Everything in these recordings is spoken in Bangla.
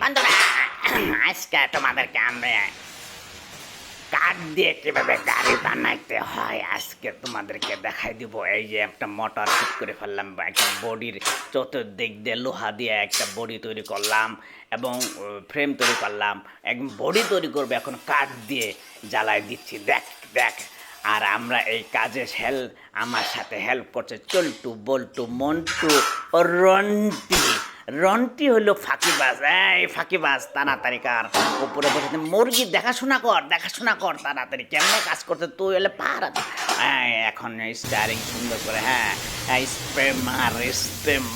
বন্ধুরা আজকে তোমাদেরকে আমরা কাঠ দিয়ে কিভাবে গাড়ি বানাইতে হয় আজকে তোমাদেরকে দেখাই দিব। এই যে একটা মোটর ফিট করে ফেললাম, একটা বডির চতুর্দিক দিয়ে লোহা দিয়ে একটা বডি তৈরি করলাম এবং ফ্রেম তৈরি করলাম। একদম বডি তৈরি করবে এখন কাঠ দিয়ে জ্বালাই দিচ্ছি। দেখ দেখ আর আমরা এই কাজে আমার সাথে হেল্প করছে চল্টু, বল্টু, মন্টু ও রন্টি। রন্টি হলো ফাঁকিবাজ। এই ফাঁকিবাজ, তাড়াতাড়ি কার উপরে বসে মুরগি দেখাশোনা কর তাড়াতাড়ি কেমনে কাজ করতে তুই হলে পার। এখন স্টারিং সুন্দর করে, স্প্রে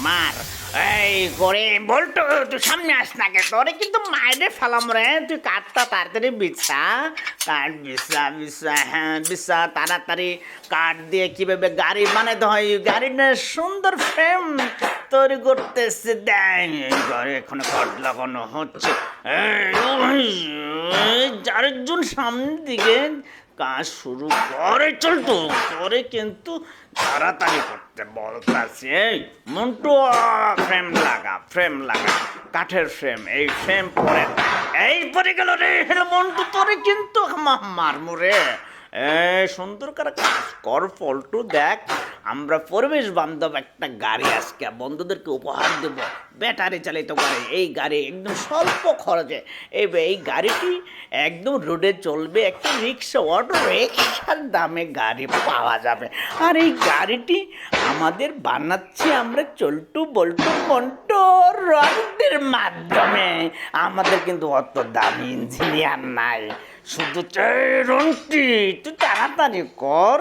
মার এই করে বলতো তুই সামনে আস না কে, তোরে কিন্তু মাইরে ফেলাম রে। তুই কাঠটা তাড়াতাড়ি বিছা, কাঠ বিছা তাড়াতাড়ি। কাঠ দিয়ে কিভাবে গাড়ি বানাতে হয়, গাড়িটা সুন্দর ফ্রেম তৈরি করতেছে। দেন ঘরে এখানে কাঠ লাগানো হচ্ছে। আরেকজন সামনের দিকে কাজ শুরু করে চলতো করে, কিন্তু তাড়াতাড়ি করতে বলতেছে। মন্টু ফ্রেম লাগা কাঠের ফ্রেম, এই ফ্রেম পরে পরে গেল রে মন্টু, তোরে কিন্তু মারমু রে। সুন্দর করে কাজ কর পল্টু। দেখ আমরা পরিবেশ বান্ধব একটা গাড়ি আজকে বন্ধুদেরকে উপহার দেব, ব্যাটারি চালিত গাড়ি। এই গাড়ি একদম স্বল্প খরচে এই গাড়িটি একদম রোডে চলবে, একটা অটো রিক্সার দামে গাড়ি পাওয়া যাবে। আর এই গাড়িটি আমাদের বানাচ্ছি আমরা চল্টু, বল্টু, মন্টু, রন্টির মাধ্যমে। আমাদের কিন্তু অত দামি ইঞ্জিনিয়ার নাই, শুধু রন্টি তুই তাড়াতাড়ি কর।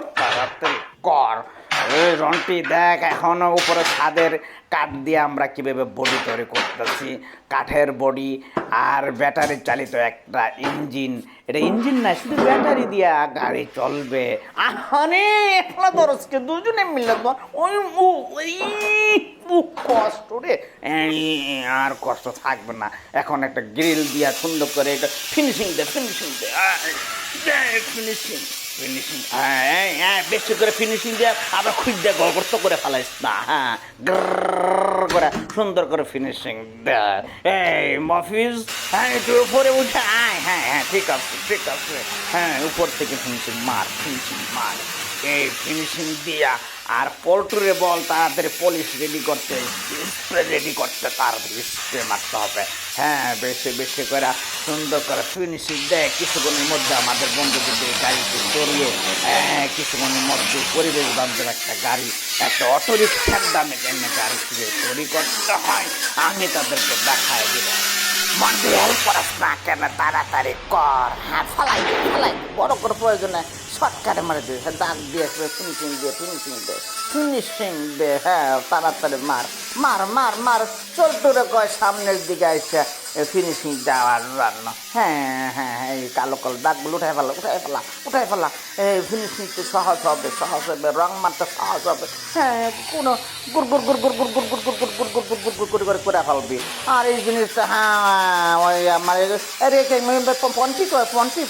রন্টি দেখ এখনো উপরে ছাদের কাঠ দিয়ে আমরা কিভাবে বডি তৈরি করতেছি। কাঠের বডি আর ব্যাটারি চালিত একটা ইঞ্জিন। এটা ইঞ্জিন না, শুধু ব্যাটারি দিয়া গাড়ি চলবে। আরে একলা দরজকে দুজনে মিলে ওই কষ্ট রে, আর কষ্ট থাকবে না। এখন একটা গ্রিল দিয়া সুন্দর করে এটা ফিনিশিং দে বেশি করে ফিনিশিং দিয়ে আবার খুঁজে গর্ত করে ফেলাইস না। করে সুন্দর করে ফিনিশিং দে। এই মফিজ, একটু উপরে উঠে ঠিক আছে। উপর থেকে ফিনিশিং মার। এই ফিনিশিং দিয়া আর পোল্ট্রি বল তাড়াতাড়ি পলিশ রেডি করতে, স্প্রে রেডি করতে, তাড়াতাড়ি স্প্রে মারতে হবে। বেশি করে সুন্দর করে ফিনিশিং দেয়। কিছুক্ষণের মধ্যে আমাদের বন্ধুদের গাড়িতে চড়িয়ে কিছুক্ষণের মধ্যে পরিবেশ বান্ধব একটা গাড়ি, একটা অটো রিক্সার দামে কেন গাড়ি তৈরি করতে হয় আমি তাদেরকে দেখাই দিব। মন্টু হেল্প করাস না কেন, তাড়াতাড়ি কর। ফেলাই বড় করে প্রয়োজনে শর্টকাটে মারে দিয়ে দাগ দিয়ে ফিনিশিং দে। তাড়াতাড়ি মার চলটুরে কয় সামনের দিকে এসে ফিনিশিং দেওয়ার জন্য। এই কালো দাগগুলো উঠাই ফেলা। এই ফিনিশিং তো সহজ হবে, রং মারতে সহজ হবে। কোনো গুড় করে ফেলবি। আর এই জিনিসটা ওই আমার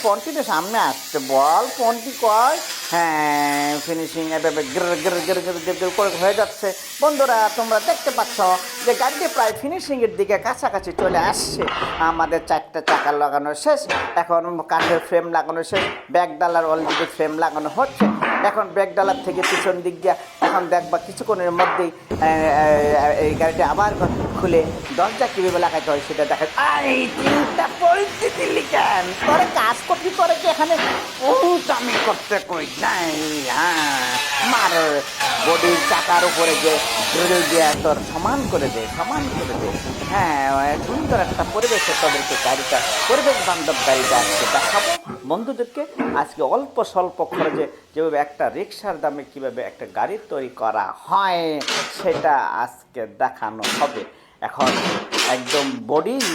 পন্টিটা সামনে আসছে, বল পন্টি কয়। ফিনিশিং এভাবে করে হয়ে যাচ্ছে। বন্ধুরা তোমরা দেখতে পাচ্ছ যে গাড়িটি প্রায় ফিনিশিংয়ের দিকে কাছাকাছি চলে আসছে। আমাদের 4টা চাকা লাগানো শেষ, এখন কাঠের ফ্রেম লাগানো শেষ, ব্যাক ডালার অলরেডি ফ্রেম লাগানো হচ্ছে। এখন ব্যাক ডালার থেকে পিছন দিক দিয়ে এখন দেখবা কিছুক্ষণের মধ্যেই এই গাড়িটা আবার খুলে দরজা কীভাবে লাগাইতে হয় সেটা দেখা। এই তিনটা পরিস্থিতি লিখেন তোর কাজ করতে করে কি এখানে আমি করতে কই নাই। মার বডির চাকার উপরে যে গ্রিল দিয়ে তোর সমান করে দে। সুন্দর একটা পরিবেশে তাদেরকে গাড়িটা পরিবেশ বান্ধব গাড়িটা আজকে দেখাবো বন্ধুদেরকে। আজকে অল্প স্বল্প খরচে যেভাবে একটা রিক্সার দামে কিভাবে একটা গাড়ি তৈরি করা হয় সেটা আজকে দেখানো হবে। এখন একদম বডির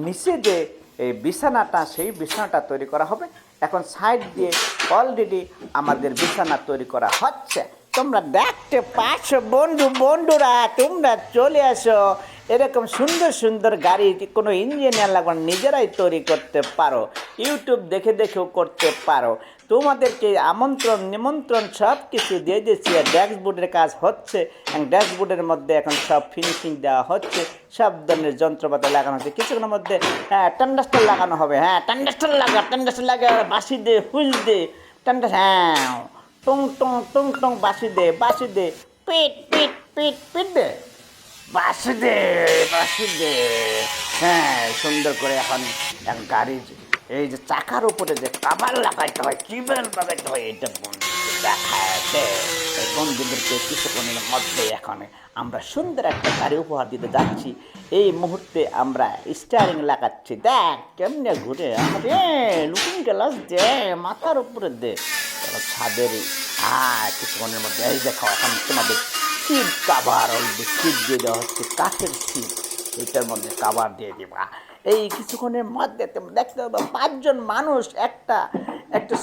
নিচে যে এই বিছানাটা, সেই বিছানাটা তৈরি করা হবে। এখন সাইড দিয়ে অলরেডি আমাদের বিছানা তৈরি করা হচ্ছে। তোমরা দেখতে পাচ্ছ বন্ধুরা, তোমরা চলে আসো এরকম সুন্দর সুন্দর গাড়ি কোনো ইঞ্জিনিয়ার লাগবে না, নিজেরাই তৈরি করতে পারো, ইউটিউব দেখে দেখেও করতে পারো। তোমাদেরকে আমন্ত্রণ নিমন্ত্রণ সব কিছু দিয়ে দিচ্ছি। ড্যাশবোর্ডের কাজ হচ্ছে, ড্যাশবোর্ডের মধ্যে এখন সব ফিনিশিং দেওয়া হচ্ছে, সব ধরনের যন্ত্রপাতি লাগানো হচ্ছে। কিছুক্ষণের মধ্যে টেন্ডাস্টার লাগানো হবে। টেন্ডাস্টার লাগা, বাঁশি দে, হুইল দে, টেন্ডাস, টং টং টং টং, বাঁশি দে, পিট পিট পিট পিট দে, বাঁশি দে, বাঁশি দে। সুন্দর করে এখন গাড়ির এই যে চাকার উপরে যে কাবার লাগাইতে হয়, কিবেল লাগাইতে হয়, এটা বন্ধুকে দেখাতে। বন্ধুদেরকে কিছুক্ষণের মধ্যে এখন আমরা সুন্দর একটা গাড়ি উপহার দিতে যাচ্ছি। এই মুহূর্তে আমরা স্টিয়ারিং লাগাচ্ছি। দেখ কেমনে ঘুরে আমাদের লুকিং গ্লাস দে, মাথার উপরে দে, ছাদের কিছুক্ষণের মধ্যে এই দেখো এখন তোমাদের সিট কাভার, সিট দিয়ে দেওয়া হচ্ছে, কাঠের সিট, এটার মধ্যে কাভার দিয়ে দেবা। এই কিছুক্ষণের মধ্যে দেখতে পাবো 5 জন মানুষ একটা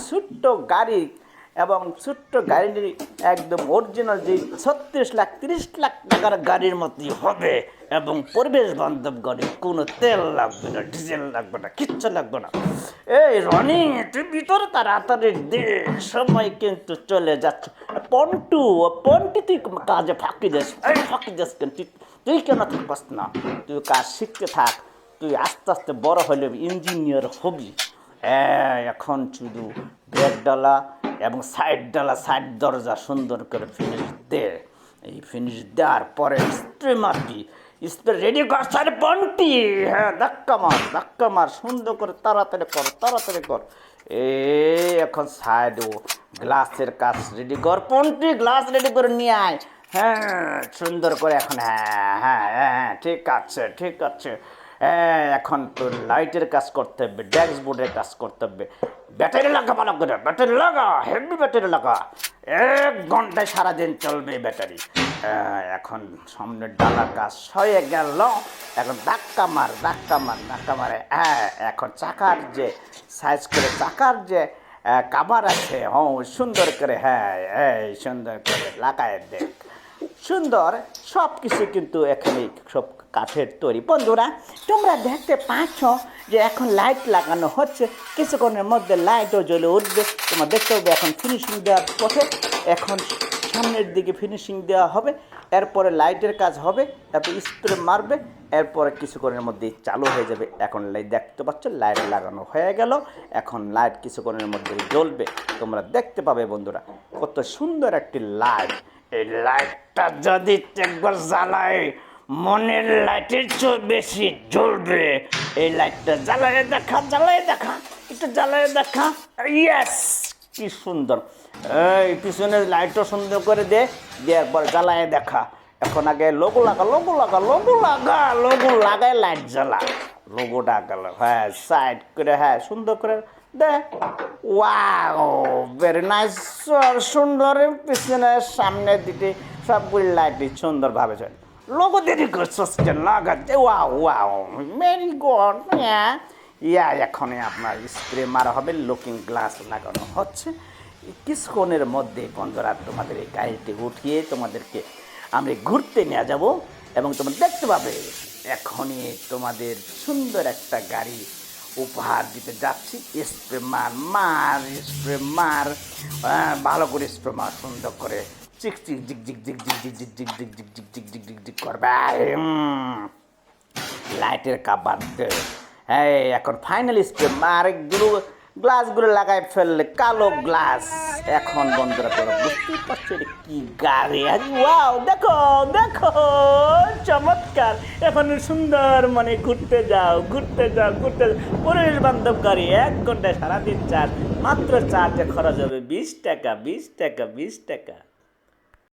ছোট্ট গাড়ি, এবং ছোট্ট গাড়ির একদম অরিজিনাল যে 36 লাখ 30 লাখ টাকার গাড়ির মতোই হবে, এবং পরিবেশ বান্ধব গাড়ি, কোনো তেল লাগবে না, ডিজেল লাগবে না, কিচ্ছু লাগবে না। এই রনি তুই ভিতরে তাড়াতাড়ি দে, সময় কিন্তু চলে যাচ্ছে। পন্টু তুই কাজে ফাঁকি দিস কেন? তুই কেন থাকস না? তুই কাজ শিখতে থাক, তুই আস্তে আস্তে বড় হলে ইঞ্জিনিয়ার হবি। এখন শুধু ব্রেক ডালা এবং সাইড দরজা সুন্দর করে ফিনিশ দে। এই ফিনিশ দেওয়ার পরে স্প্রে মারবি, স্প্রে রেডি কর স্যার পন্টি। ধাক্কা মার সুন্দর করে, তাড়াতাড়ি কর। এখন সাইড গ্লাসের কাজ রেডি কর পন্টি, গ্লাস রেডি করে নিয়ে আয়। সুন্দর করে এখন। ঠিক আছে। এখন তো লাইটের কাজ করতে হবে, ড্যাশবোর্ডের কাজ করতে হবে। ব্যাটারি লাগা, ভালো করে ব্যাটারি লাগা, হেভি ব্যাটারি লাগা, 1 ঘন্টায় সারাদিন চলবে ব্যাটারি। এখন সামনের ডালার কাজ হয়ে গেল। এখন ধাক্কা মারে। এখন চাকার যে সাইজ করে, চাকার যে কাভার আছে, সুন্দর করে, সুন্দর করে লাগায় দেখ। সুন্দর সব কিছু কিন্তু এখানে সব কাঠের তৈরি। বন্ধুরা তোমরা দেখতে পাচ্ছ যে এখন লাইট লাগানো হচ্ছে, কিছুক্ষণের মধ্যে লাইটও জ্বলে উঠবে। তোমরা দেখতে হবে এখন ফিনিশিং দেওয়ার পথে, এখন সামনের দিকে ফিনিশিং দেওয়া হবে, এরপরে লাইটের কাজ হবে, তারপরে স্প্রে মারবে, এরপরে কিছুক্ষণের মধ্যেই চালু হয়ে যাবে। এখন দেখতে পাচ্ছ লাইট লাগানো হয়ে গেল, এখন লাইট কিছুক্ষণের মধ্যে জ্বলবে, তোমরা দেখতে পাবে বন্ধুরা কত সুন্দর একটি লাইট। এই লাইটটা যদি একবার জ্বালায়, মনের লাইটের চেয়ে বেশি জ্বলবে। এই লাইটটা জ্বালায় দেখা, একটু জ্বালায় দেখা। ইয়েস, কি সুন্দর। এই পিছনের লাইটও সুন্দর করে দে, একবার জ্বালায় দেখা। এখন আগে লোগো লাগায় লাইট জ্বালা, লোগোটা গেল। সাইড করে, সুন্দর করে দে। ওয়াও, ভেরি নাইস, সুন্দর। পিছনের সামনের দিকে সবগুলি লাইটই সুন্দরভাবে চলে। লোগো দেরি করছস কেন? লাগাতে। Wow, very good. এখনই আপনার স্প্রে মারা হবে, লুকিং গ্লাস লাগানো হচ্ছে। কিছুক্ষণের মধ্যে বন্ধুরা তোমাদের এই গাড়িটি উঠিয়ে তোমাদেরকে আমরা ঘুরতে নিয়ে যাব, এবং তোমরা দেখতে পাবে এখনই তোমাদের সুন্দর একটা গাড়ি উপহার দিতে যাচ্ছি। স্প্রে মার, ভালো করে স্প্রে মার, সুন্দর করে চিক করবে। লাইটের কাবার দে। এখন ফাইনাল স্প্রে মার, গ্লাসগুলো লাগাই ফেললে কালো গ্লাস। এখন বন্ধুরা তোমরা বুঝতেই পারছো কি গাড়ি। ওয়াও, দেখো চমৎকার। এখন সুন্দর ঘুরতে যাও, পরিবেশ বান্ধব গাড়ি। 1 ঘন্টায় সারাদিন চার্জ, মাত্র চার্জে খরচ হবে 20 টাকা।